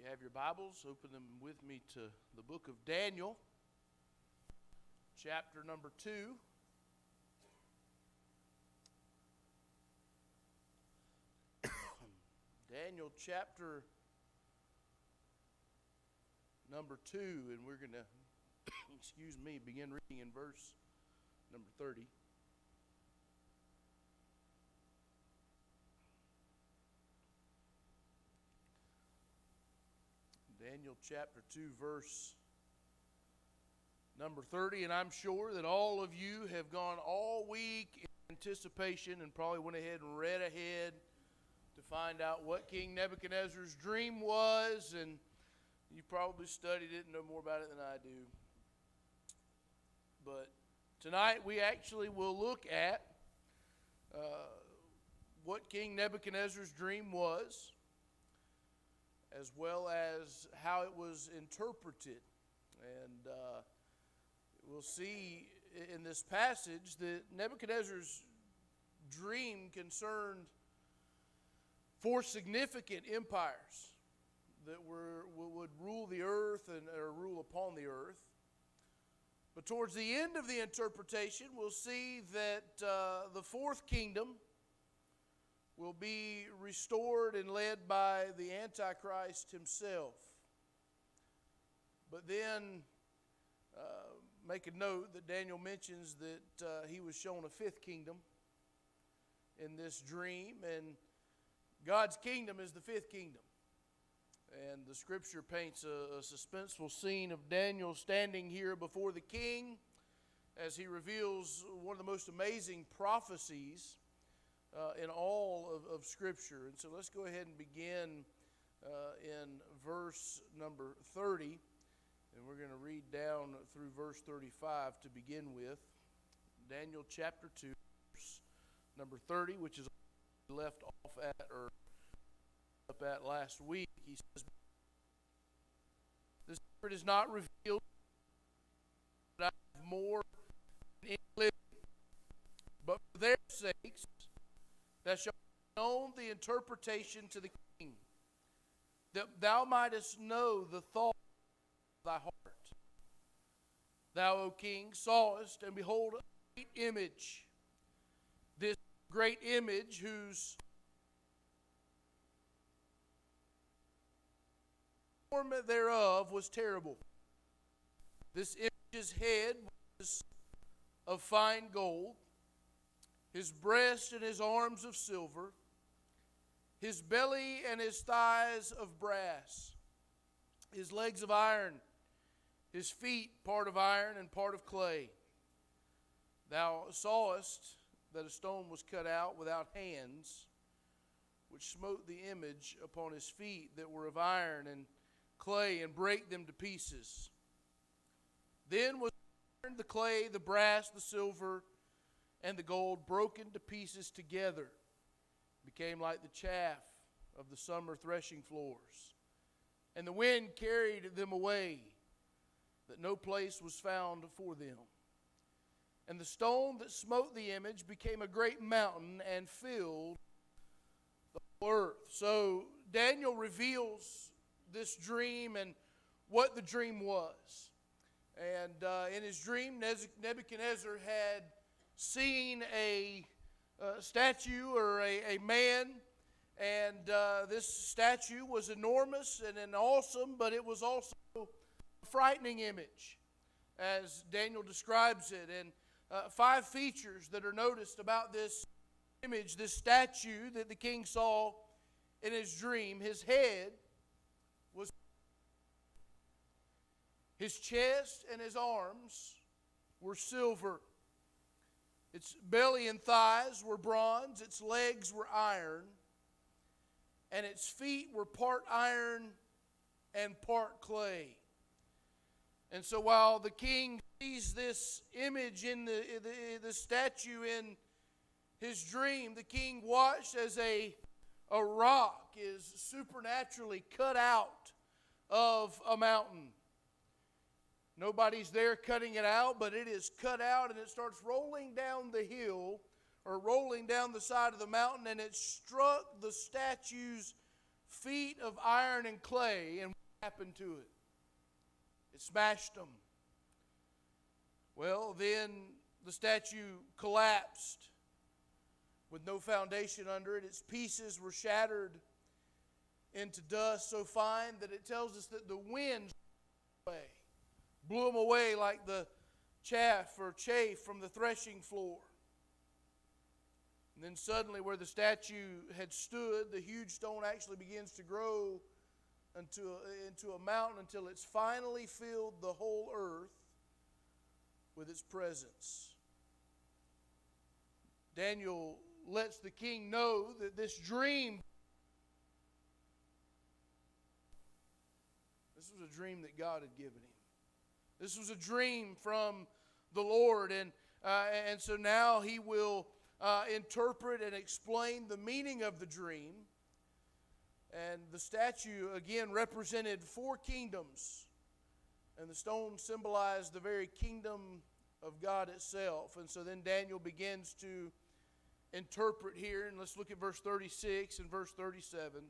have your Bibles, open them with me to the book of Daniel, chapter number 2. Daniel chapter number 2, and we're going to, begin reading in verse number 30. Daniel chapter 2, verse number 30, and I'm sure that all of you have gone all week in anticipation and probably went ahead and read ahead to find out what King Nebuchadnezzar's dream was, and you probably studied it and know more about it than I do. But tonight we actually will look at what King Nebuchadnezzar's dream was, as well as how it was interpreted. And we'll see in this passage that Nebuchadnezzar's dream concerned four significant empires that would rule the earth or rule upon the earth. But towards the end of the interpretation, we'll see that the fourth kingdom will be restored and led by the Antichrist himself. But then make a note that Daniel mentions that he was shown a fifth kingdom in this dream, and God's kingdom is the fifth kingdom. And the scripture paints a suspenseful scene of Daniel standing here before the king as he reveals one of the most amazing prophecies in all of Scripture. And so let's go ahead and begin in verse number 30. And we're going to read down through verse 35 to begin with. Daniel chapter 2, verse number 30, which is left off at or up at last week. He says, "The secret is not revealed, but I have more in living. But for their sakes, thou shalt make known the interpretation to the king, that thou mightest know the thought of thy heart. Thou, O king, sawest, and behold, a great image. This great image, whose form thereof was terrible. This image's head was of fine gold, his breast and his arms of silver, his belly and his thighs of brass, his legs of iron, his feet part of iron and part of clay. Thou sawest that a stone was cut out without hands, which smote the image upon his feet that were of iron and clay, and brake them to pieces. Then was the iron, the clay, the brass, the silver, and the gold broken to pieces together, became like the chaff of the summer threshing floors. And the wind carried them away, that no place was found for them. And the stone that smote the image became a great mountain and filled the whole earth." So Daniel reveals this dream and what the dream was. And in his dream, Nebuchadnezzar had seen a statue or a man, and this statue was enormous and awesome, but it was also a frightening image, as Daniel describes it. And five features that are noticed about this image, this statue that the king saw in his dream. His head was, his chest and his arms were silver. Its belly and thighs were bronze, its legs were iron, and its feet were part iron and part clay. And so while the king sees this image in the statue in his dream, the king watched as a rock is supernaturally cut out of a mountain. Nobody's there cutting it out, but it is cut out, and it starts rolling down the hill or rolling down the side of the mountain, and it struck the statue's feet of iron and clay. And happened to it? It smashed them. Well, then the statue collapsed with no foundation under it. Its pieces were shattered into dust so fine that it tells us that the wind blew them away like the chaff from the threshing floor. And then suddenly, where the statue had stood, the huge stone actually begins to grow into a mountain until it's finally filled the whole earth with its presence. Daniel lets the king know that this dream, this was a dream that God had given him. This was a dream from the Lord, and so now he will interpret and explain the meaning of the dream. And the statue again represented 4 kingdoms, and the stone symbolized the very kingdom of God itself. And so then Daniel begins to interpret here, and let's look at verse 36 and verse 37. It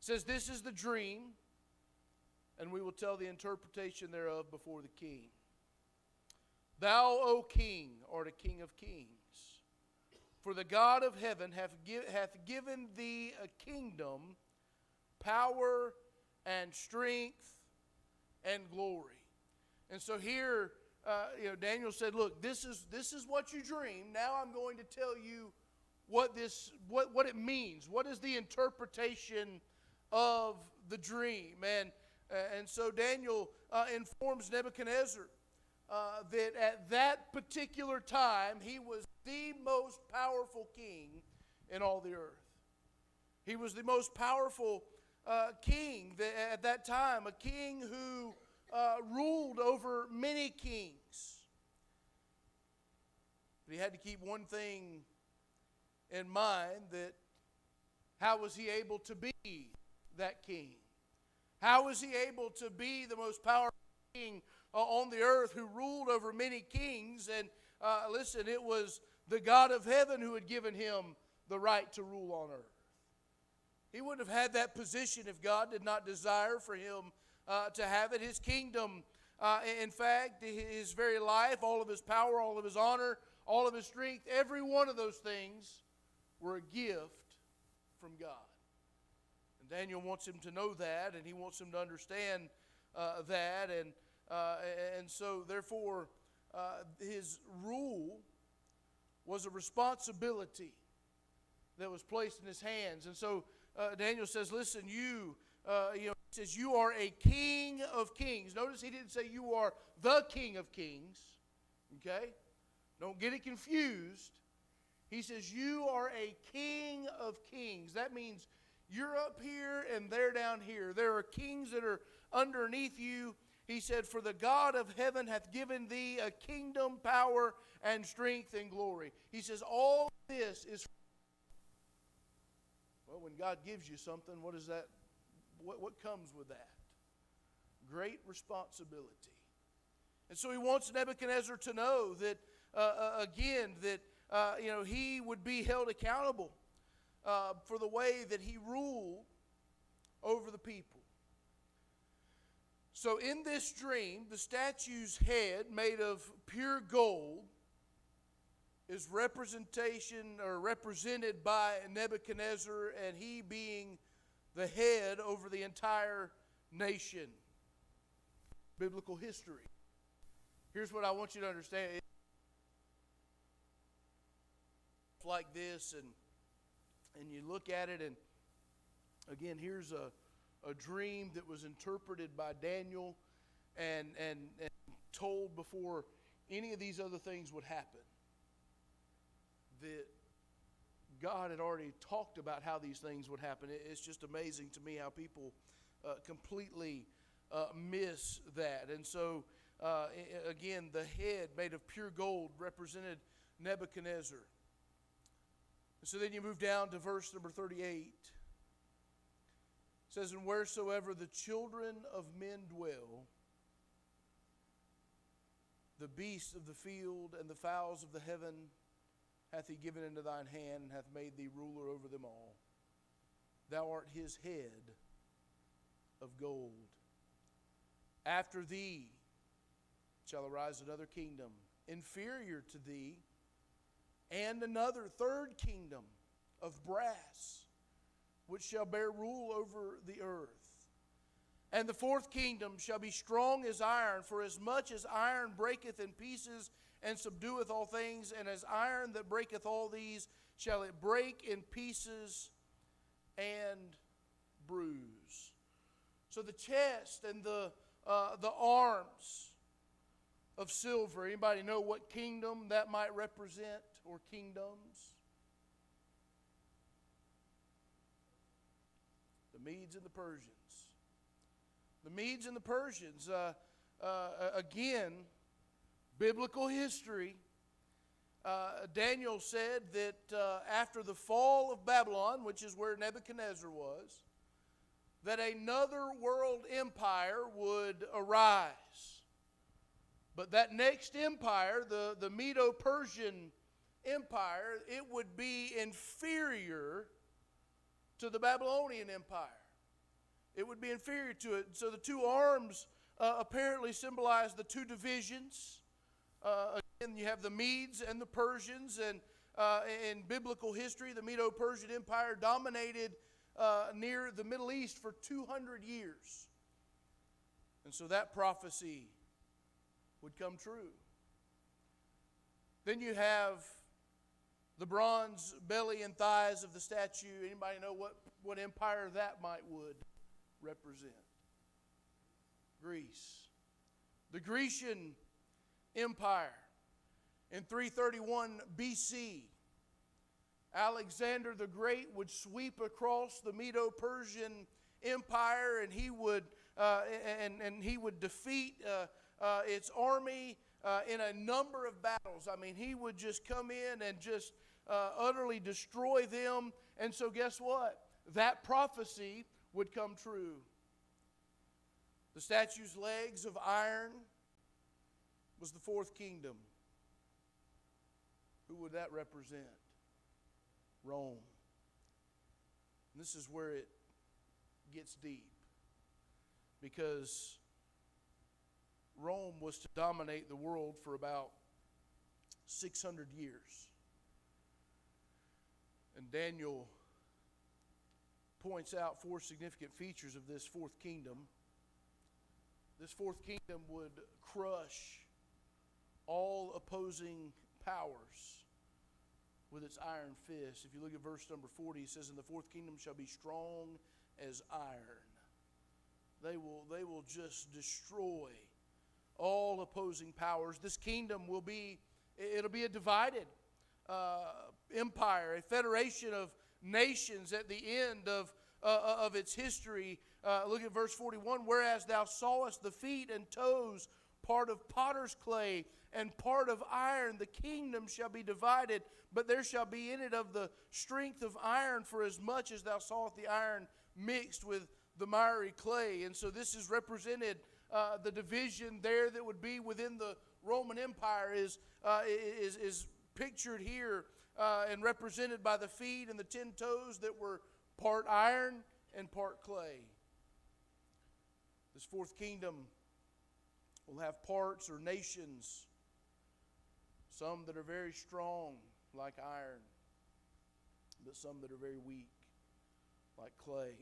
says, "This is the dream, and we will tell the interpretation thereof before the king. Thou, O king, art a king of kings. For the God of heaven hath given thee a kingdom, power, and strength, and glory." And so here, Daniel said, "Look, this is what you dreamed. Now I'm going to tell you what it means. What is the interpretation of the dream?" And so Daniel informs Nebuchadnezzar that at that particular time he was the most powerful king in all the earth. He was the most powerful king at that time, a king who ruled over many kings. But he had to keep one thing in mind, that how was he able to be that king? How was he able to be the most powerful king on the earth who ruled over many kings? And listen, it was the God of heaven who had given him the right to rule on earth. He wouldn't have had that position if God did not desire for him to have it. His kingdom, in fact, his very life, all of his power, all of his honor, all of his strength, every one of those things were a gift from God. And Daniel wants him to know that, and he wants him to understand that. And so, therefore, his rule was a responsibility that was placed in his hands. And so Daniel says, "Listen, he says you are a king of kings." Notice he didn't say you are the king of kings. Okay? Don't get it confused. He says you are a king of kings. That means you're up here and they're down here. There are kings that are underneath you. He said, "For the God of heaven hath given thee a kingdom, power, and strength, and glory." He says, all this is... Well, when God gives you something, what is that? What comes with that? Great responsibility. And so he wants Nebuchadnezzar to know that, he would be held accountable for the way that he ruled over the people. So in this dream, the statue's head, made of pure gold, is represented by Nebuchadnezzar, and he being the head over the entire nation. Biblical history. Here's what I want you to understand. It's like this, and you look at it, and again, here's a dream that was interpreted by Daniel and told before any of these other things would happen. That God had already talked about how these things would happen. It's just amazing to me how people completely miss that. And so, again, the head made of pure gold represented Nebuchadnezzar. And so then you move down to verse number 38. It says, "And wheresoever the children of men dwell, the beasts of the field and the fowls of the heaven hath he given into thine hand, and hath made thee ruler over them all. Thou art his head of gold. After thee shall arise another kingdom, inferior to thee, and another third kingdom of brass, which shall bear rule over the earth. And the fourth kingdom shall be strong as iron, for as much as iron breaketh in pieces and subdueth all things, and as iron that breaketh all these, shall it break in pieces and bruise. So the chest and the arms of silver. Anybody know what kingdom that might represent, or kingdoms? The Medes and the Persians. The Medes and the Persians. Again, biblical history. Daniel said that after the fall of Babylon, which is where Nebuchadnezzar was, that another world empire would arise. But that next empire, the Medo-Persian Empire, it would be inferior to the Babylonian Empire. It would be inferior to it. So the two arms apparently symbolize the two divisions. Again, you have the Medes and the Persians, and in biblical history, the Medo-Persian Empire dominated near the Middle East for 200 years. And so that prophecy would come true. Then you have the bronze belly and thighs of the statue. Anybody know what empire that would represent? Greece. The Grecian Empire. In 331 BC, Alexander the Great would sweep across the Medo-Persian Empire, and he would defeat its army in a number of battles. I mean, he would just come in and just utterly destroy them. And so guess what? That prophecy would come true. The statue's legs of iron was the fourth kingdom. Who would that represent? Rome. And this is where it gets deep, because Rome was to dominate the world for about 600 years. And Daniel points out four significant features of this fourth kingdom. This fourth kingdom would crush all opposing powers with its iron fist. If you look at verse number 40, it says, "And the fourth kingdom shall be strong as iron." They will just destroy all opposing powers. This kingdom will be a divided empire, a federation of nations at the end of its history. Look at verse 41. "Whereas thou sawest the feet and toes, part of potter's clay and part of iron, the kingdom shall be divided, but there shall be in it of the strength of iron, for as much as thou sawest the iron mixed with the miry clay." And so this is represented, the division there that would be within the Roman Empire is pictured here and represented by the feet and the 10 toes that were part iron and part clay. This fourth kingdom will have parts or nations, some that are very strong like iron, but some that are very weak like clay.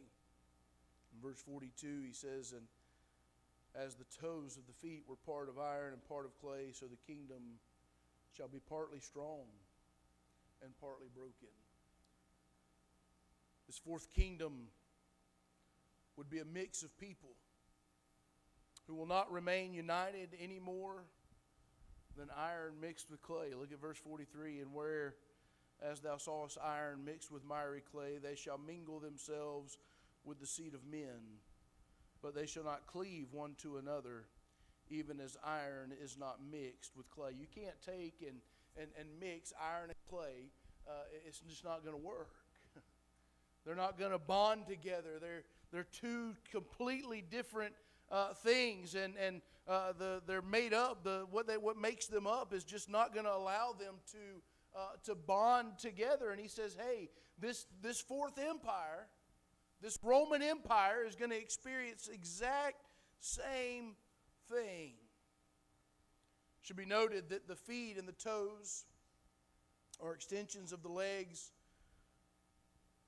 In verse 42 he says, "And as the toes of the feet were part of iron and part of clay, so the kingdom shall be partly strong and partly broken." This fourth kingdom would be a mix of people who will not remain united any more than iron mixed with clay. Look at verse 43. "And where, as thou sawest iron mixed with miry clay, they shall mingle themselves with the seed of men, but they shall not cleave one to another, even as iron is not mixed with clay." You can't take and mix iron and clay. It's just not going to work. They're not going to bond together. They're two completely different things, and they're made up. What makes them up is just not going to allow them to bond together. And he says, hey, this fourth empire, This Roman Empire is going to experience exact same thing. It should be noted that the feet and the toes are extensions of the legs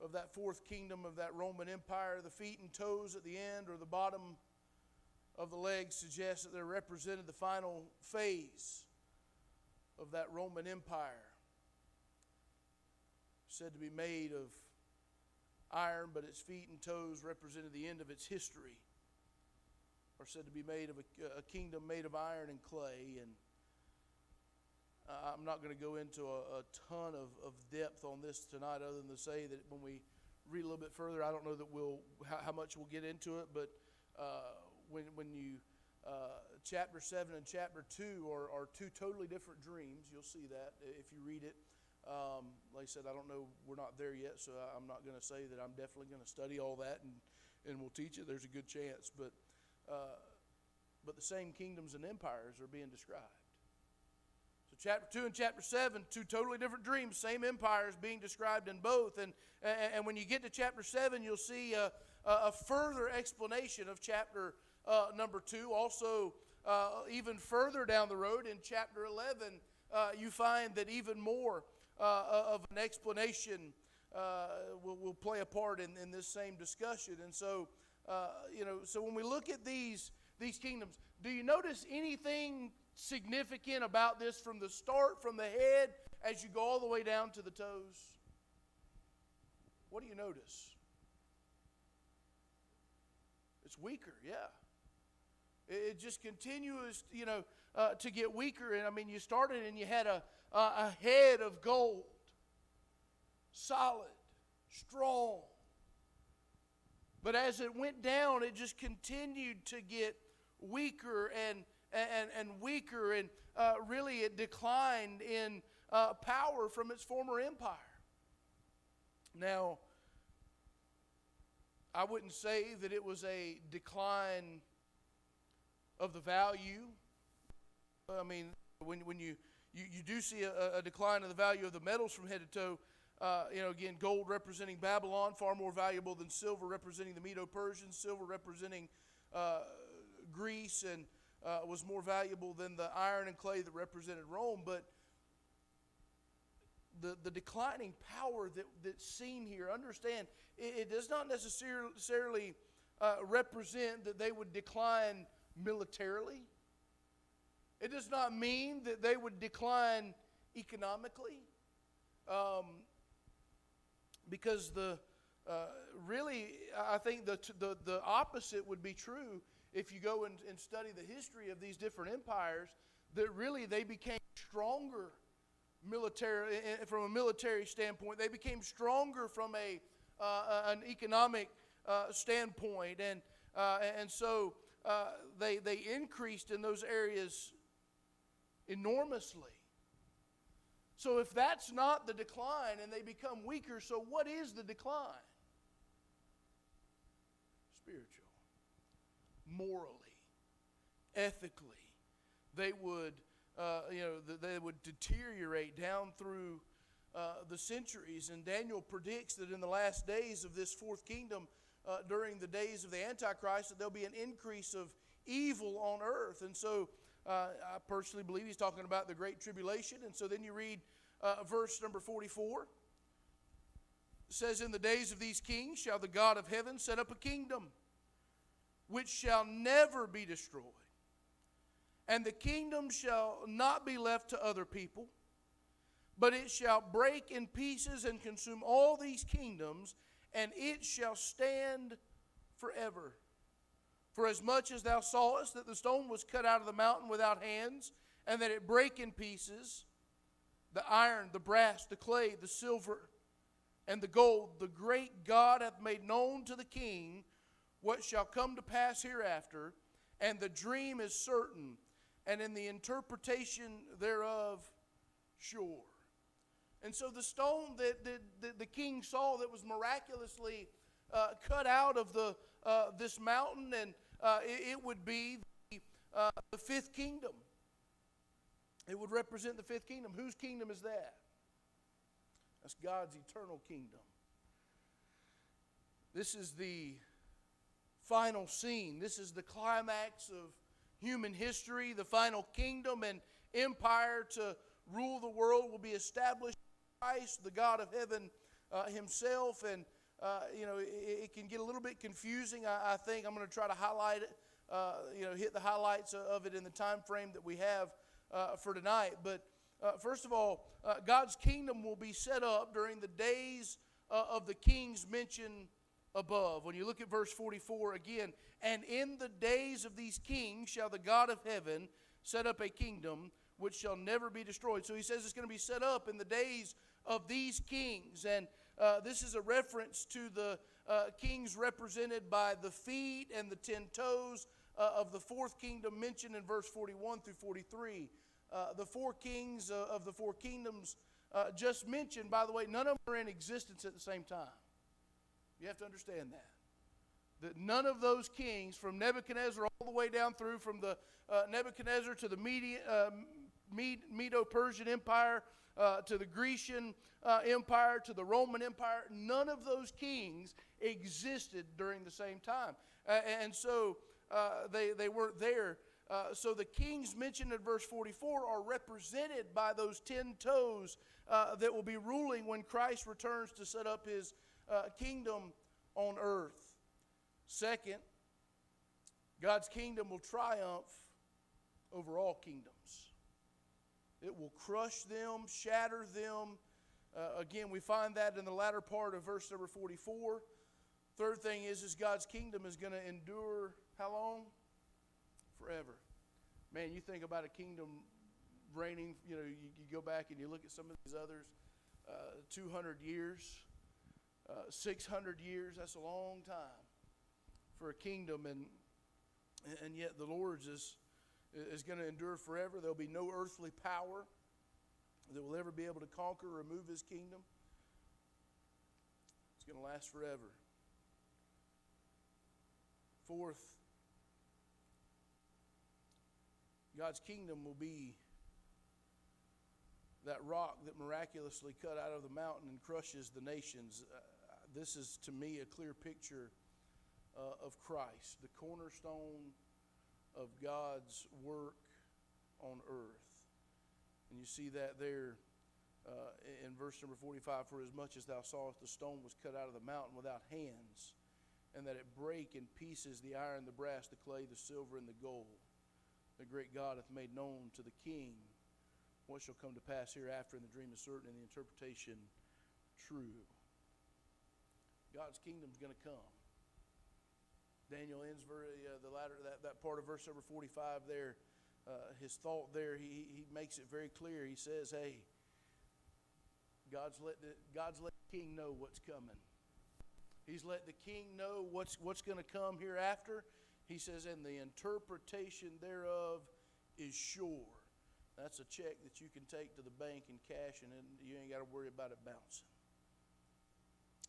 of that fourth kingdom of that Roman Empire. The feet and toes at the end or the bottom of the legs suggest that they represented the final phase of that Roman Empire. Said to be made of iron, but its feet and toes represented the end of its history. Or said to be made of a kingdom made of iron and clay. And I'm not going to go into a ton of depth on this tonight, other than to say that when we read a little bit further, I don't know that how much we'll get into it, but when you chapter 7 and chapter 2 are two totally different dreams. You'll see that if you read it. Like I said, I don't know, we're not there yet, so I'm not going to say that I'm definitely going to study all that and we'll teach it. There's a good chance, but the same kingdoms and empires are being described. So chapter 2 and chapter 7, two totally different dreams, same empires being described in both. And when you get to chapter 7, you'll see a further explanation of chapter number 2. Also, even further down the road in chapter 11, you find that even more of an explanation will play a part in this same discussion. And so, so when we look at these kingdoms, do you notice anything significant about this from the start, from the head, as you go all the way down to the toes? What do you notice? It's weaker, yeah. It just continues, to get weaker. And I mean, you started and you had a head of gold, solid, strong. But as it went down, it just continued to get weaker and weaker, and really it declined in power from its former empire. Now, I wouldn't say that it was a decline of the value. I mean, when you do see a decline in the value of the metals from head to toe, again, gold representing Babylon, far more valuable than silver representing the Medo-Persians, silver representing Greece, and was more valuable than the iron and clay that represented Rome. But the declining power that's seen here, understand, it does not necessarily represent that they would decline militarily. It does not mean that they would decline economically, because really, I think the opposite would be true if you go and study the history of these different empires. That really they became stronger military from a military standpoint. They became stronger from an economic standpoint, and so they increased in those areas enormously. So if that's not the decline and they become weaker, so what is the decline? Spiritual, morally, ethically. They would, they would deteriorate down through the centuries. And Daniel predicts that in the last days of this fourth kingdom, during the days of the Antichrist, that there'll be an increase of evil on earth. And so I personally believe he's talking about the Great Tribulation. And so then you read verse number 44. It says, "In the days of these kings shall the God of heaven set up a kingdom, which shall never be destroyed. And the kingdom shall not be left to other people, but it shall break in pieces and consume all these kingdoms, and it shall stand forever. For as much as thou sawest that the stone was cut out of the mountain without hands, and that it brake in pieces, the iron, the brass, the clay, the silver, and the gold, the great God hath made known to the king what shall come to pass hereafter, and the dream is certain, and in the interpretation thereof sure." And so the stone that the king saw that was miraculously cut out of this mountain, and it would be the fifth kingdom. It would represent the fifth kingdom. Whose kingdom is that? That's God's eternal kingdom. This is the final scene. This is the climax of human history. The final kingdom and empire to rule the world will be established by Christ, the God of heaven himself. And it can get a little bit confusing. I think I'm going to try to highlight it, hit the highlights of it in the time frame that we have for tonight. But first of all, God's kingdom will be set up during the days of the kings mentioned above. When you look at verse 44 again, and in the days of these kings shall the God of heaven set up a kingdom which shall never be destroyed. So he says it's going to be set up in the days of these kings. And this is a reference to the kings represented by the feet and the 10 toes of the fourth kingdom mentioned in verse 41 through 43. The four kings of the four kingdoms just mentioned, by the way, none of them are in existence at the same time. You have to understand that none of those kings, from Nebuchadnezzar all the way down through, from the Nebuchadnezzar to the Medo-Persian Empire, to the Grecian Empire, to the Roman Empire, none of those kings existed during the same time. And so they weren't there. So the kings mentioned in verse 44 are represented by those 10 toes that will be ruling when Christ returns to set up his kingdom on earth. Second, God's kingdom will triumph over all kingdoms. It will crush them, shatter them. Again, we find that in the latter part of verse number 44. Third thing is God's kingdom is going to endure how long? Forever. Man, you think about a kingdom reigning, you go back and you look at some of these others, 200 years, 600 years, that's a long time for a kingdom, and yet the Lord's is going to endure forever. There'll be no earthly power that will ever be able to conquer or remove his kingdom. It's going to last forever. Fourth, God's kingdom will be that rock that miraculously cut out of the mountain and crushes the nations. This is, to me, a clear picture of Christ, the cornerstone of God's work on earth. And you see that there in verse number 45, for as much as thou sawest the stone was cut out of the mountain without hands, and that it brake in pieces the iron, the brass, the clay, the silver, and the gold. The great God hath made known to the king what shall come to pass hereafter, and the dream is certain, and the interpretation true. God's kingdom is going to come. Daniel ends that part of verse number 45 there. His thought there, he makes it very clear. He says, hey, God's let the king know what's coming. He's let the king know what's going to come hereafter. He says, and the interpretation thereof is sure. That's a check that you can take to the bank and cash, and you ain't got to worry about it bouncing.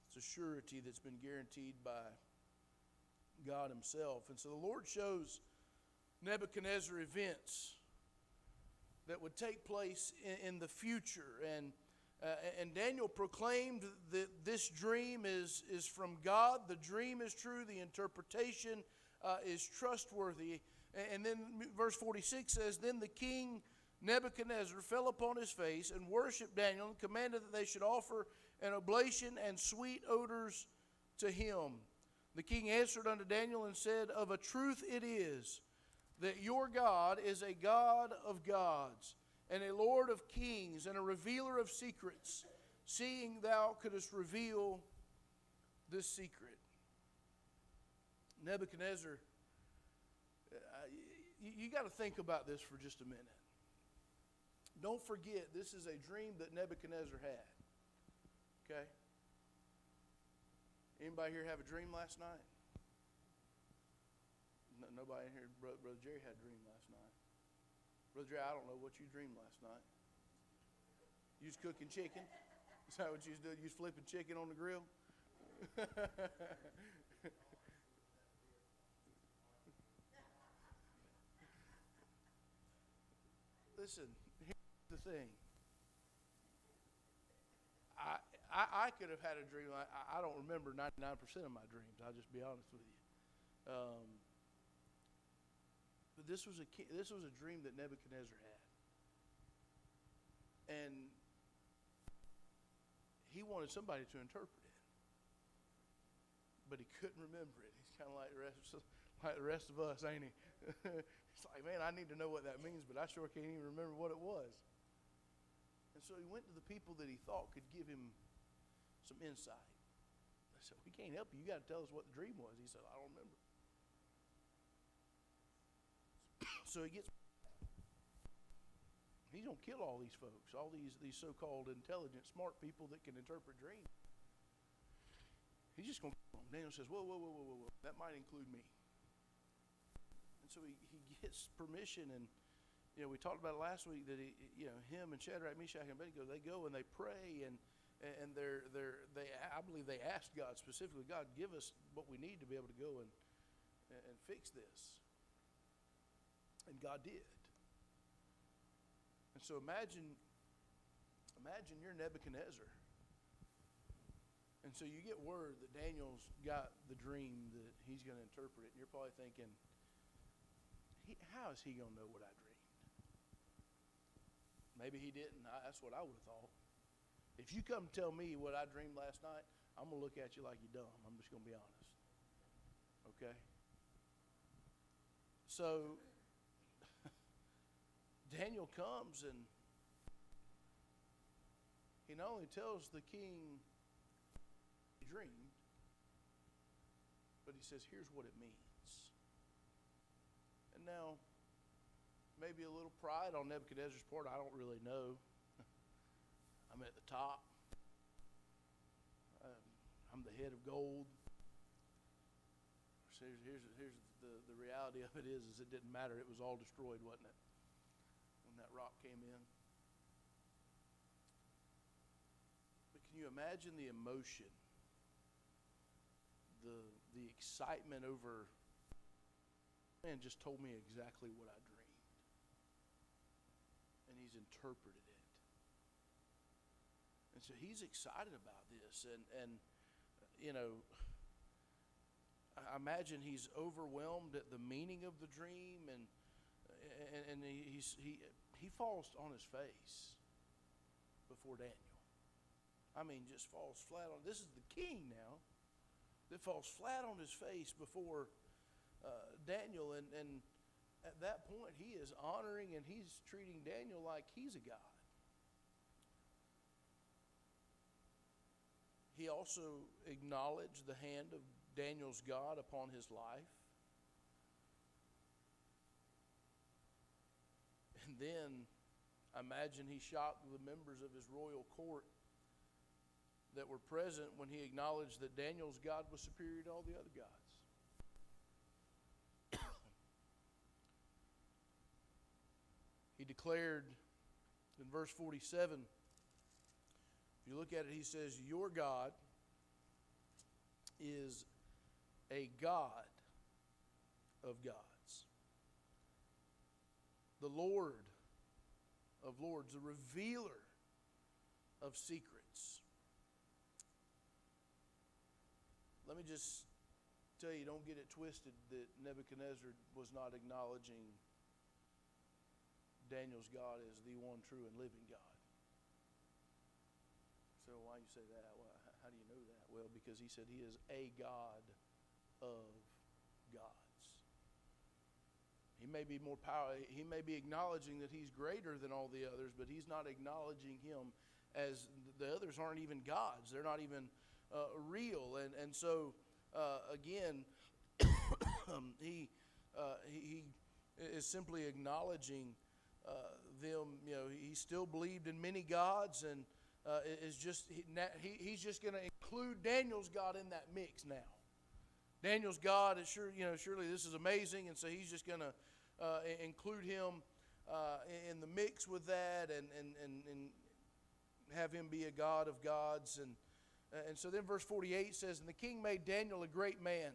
It's a surety that's been guaranteed by God himself. And so the Lord shows Nebuchadnezzar events that would take place in the future. And Daniel proclaimed that this dream is from God. The dream is true. The interpretation is trustworthy. And then verse 46 says, then the king Nebuchadnezzar fell upon his face and worshipped Daniel and commanded that they should offer an oblation and sweet odors to him. The king answered unto Daniel and said, of a truth it is that your God is a God of gods and a Lord of kings and a revealer of secrets, seeing thou couldst reveal this secret. Nebuchadnezzar, you got to think about this for just a minute. Don't forget, this is a dream that Nebuchadnezzar had. Okay? Anybody here have a dream last night? Nobody in here. Brother Jerry had a dream last night. Brother Jerry, I don't know what you dreamed last night. You was cooking chicken? Is that what you was doing? You was flipping chicken on the grill? Listen, here's the thing. I could have had a dream. I don't remember 99% of my dreams. I'll just be honest with you. But this was a dream that Nebuchadnezzar had, and he wanted somebody to interpret it, but he couldn't remember it. He's kind of like the rest of us, ain't he? It's like, man, I need to know what that means, but I sure can't even remember what it was. And so he went to the people that he thought could give him some insight. They said, we can't help you. You got to tell us what the dream was. He said, I don't remember. So he's going to kill all these folks, all these so-called intelligent, smart people that can interpret dreams. He's just going to kill them. Daniel says, whoa. That might include me. And so he gets permission, and we talked about it last week that him and Shadrach, Meshach, and Abednego, they go and they pray, and I believe they asked God specifically, God, give us what we need to be able to go and fix this. And God did. And so imagine you're Nebuchadnezzar. And so you get word that Daniel's got the dream that he's going to interpret it. And you're probably thinking, how is he going to know what I dreamed? Maybe he didn't. That's what I would have thought. If you come tell me what I dreamed last night, I'm going to look at you like you're dumb. I'm just going to be honest. Okay? So Daniel comes, and he not only tells the king he dreamed, but he says, here's what it means. And now, maybe a little pride on Nebuchadnezzar's part, I don't really know. I'm at the top. I'm the head of gold. So here's the reality of it is it didn't matter. It was all destroyed, wasn't it? When that rock came in. But can you imagine the emotion, the excitement over, man just told me exactly what I dreamed. And he's interpreted it. And so he's excited about this. And I imagine he's overwhelmed at the meaning of the dream, and he falls on his face before Daniel. I mean, just falls flat on. This is the king now that falls flat on his face before Daniel, and at that point he is honoring and he's treating Daniel like he's a god. He also acknowledged the hand of Daniel's God upon his life. And then I imagine he shocked the members of his royal court that were present when he acknowledged that Daniel's God was superior to all the other gods. He declared in verse 47, if you look at it, he says, your God is a God of gods, the Lord of lords, the revealer of secrets. Let me just tell you, don't get it twisted that Nebuchadnezzar was not acknowledging Daniel's God as the one true and living God. So why you say that? Well, how do you know that? Well, because he said he is a God of gods. He may be more powerful. He may be acknowledging that he's greater than all the others, but he's not acknowledging him as the others aren't even gods. They're not even real. And so again, he is simply acknowledging them. He still believed in many gods, and he's just going to include Daniel's God in that mix now. Daniel's God is surely this is amazing, and so he's just going to include him in the mix with that, and have him be a God of gods. And so then verse 48 says, and the king made Daniel a great man,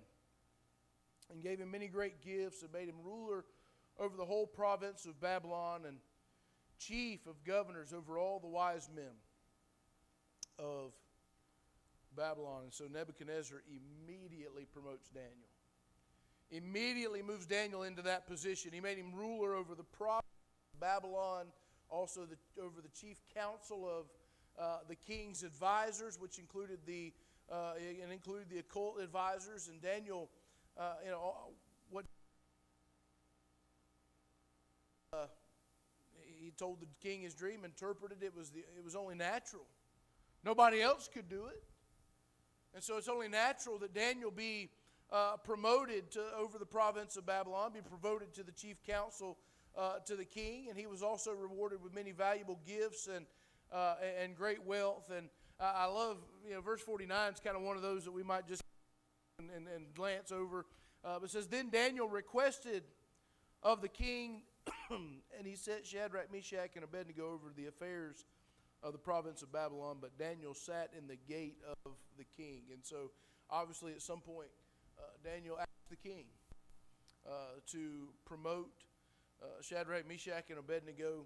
and gave him many great gifts, and made him ruler over the whole province of Babylon, and chief of governors over all the wise men of Babylon. And so Nebuchadnezzar immediately promotes Daniel. Immediately moves Daniel into that position. He made him ruler over the province of Babylon, also over the chief council of the king's advisors, which included the occult advisors. And Daniel, he told the king his dream, interpreted it was only natural. Nobody else could do it. And so it's only natural that Daniel be promoted over the province of Babylon, be promoted to the chief council to the king, and he was also rewarded with many valuable gifts and great wealth. And I love, verse 49 is kind of one of those that we might just and glance over. But it says, then Daniel requested of the king, and he set Shadrach, Meshach, and Abednego over the affairs of the province of Babylon, but Daniel sat in the gate of the king. And so, obviously, at some point, Daniel asked the king to promote Shadrach, Meshach, and Abednego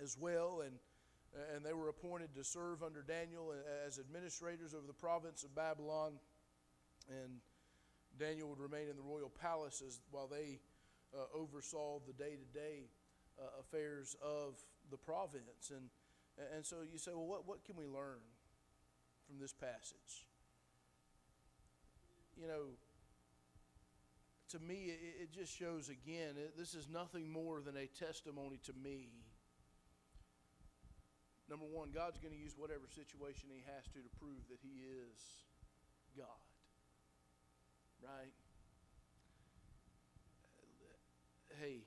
as well, and they were appointed to serve under Daniel as administrators over the province of Babylon, and Daniel would remain in the royal palaces while they oversaw the day-to-day affairs of the province. And so you say, well, what can we learn from this passage? To me, it just shows again, this is nothing more than a testimony to me. Number one, God's going to use whatever situation He has to prove that He is God. Right? Hey,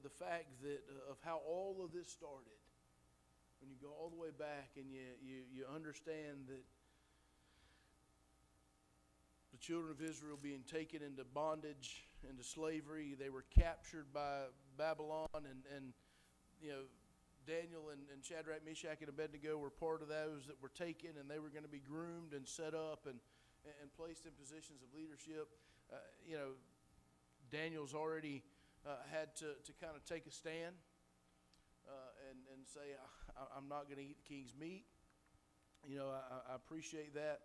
the fact that of how all of this started, when you go all the way back and you understand that the children of Israel being taken into bondage, into slavery, they were captured by Babylon, and Daniel and Shadrach, Meshach, and Abednego were part of those that were taken, and they were going to be groomed and set up and placed in positions of leadership. Daniel's already had to kind of take a stand and say, I'm not going to eat the king's meat. I appreciate that.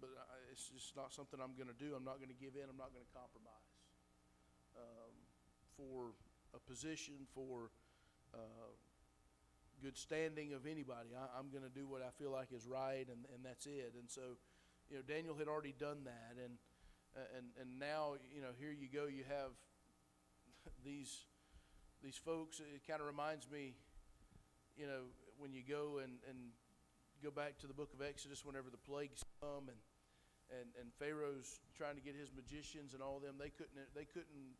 But it's just not something I'm going to do. I'm not going to give in. I'm not going to compromise for a position, for good standing of anybody. I'm going to do what I feel like is right, and that's it. And so, Daniel had already done that, and now, here you go. You have these folks. It kind of reminds me, when you go and go back to the book of Exodus, whenever the plagues come and Pharaoh's trying to get his magicians and all them, they couldn't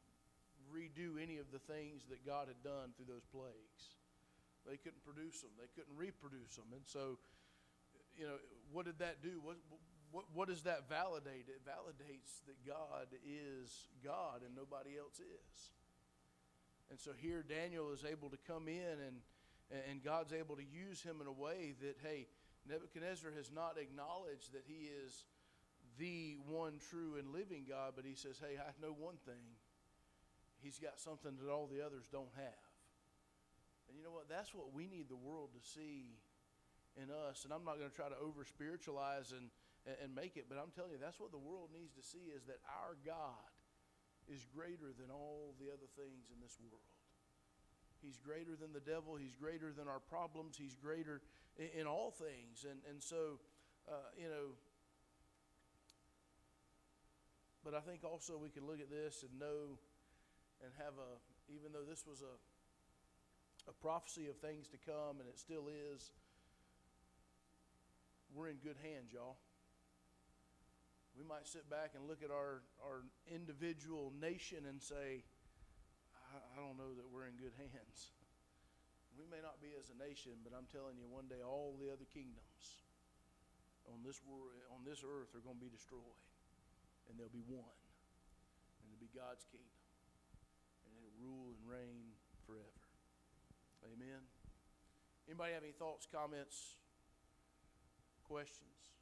redo any of the things that God had done through those plagues. They couldn't produce them. They couldn't reproduce them. And so, what did that do? What does that validate? It validates that God is God and nobody else is. And so here Daniel is able to come in and God's able to use him in a way that, hey, Nebuchadnezzar has not acknowledged that he is the one true and living God, but he says, hey, I know one thing. He's got something that all the others don't have. And you know what? That's what we need the world to see in us. And I'm not going to try to over-spiritualize and make it, but I'm telling you, that's what the world needs to see, is that our God is greater than all the other things in this world. He's greater than the devil. He's greater than our problems. He's greater in all things. And so, but I think also we can look at this and know and have even though this was a prophecy of things to come, and it still is, we're in good hands, y'all. We might sit back and look at our individual nation and say, I don't know that we're in good hands. We may not be as a nation, but I'm telling you, one day all the other kingdoms on this world, on this earth, are going to be destroyed, and there'll be one, and it'll be God's kingdom, and it'll rule and reign forever. Amen. Anybody have any thoughts, comments, questions?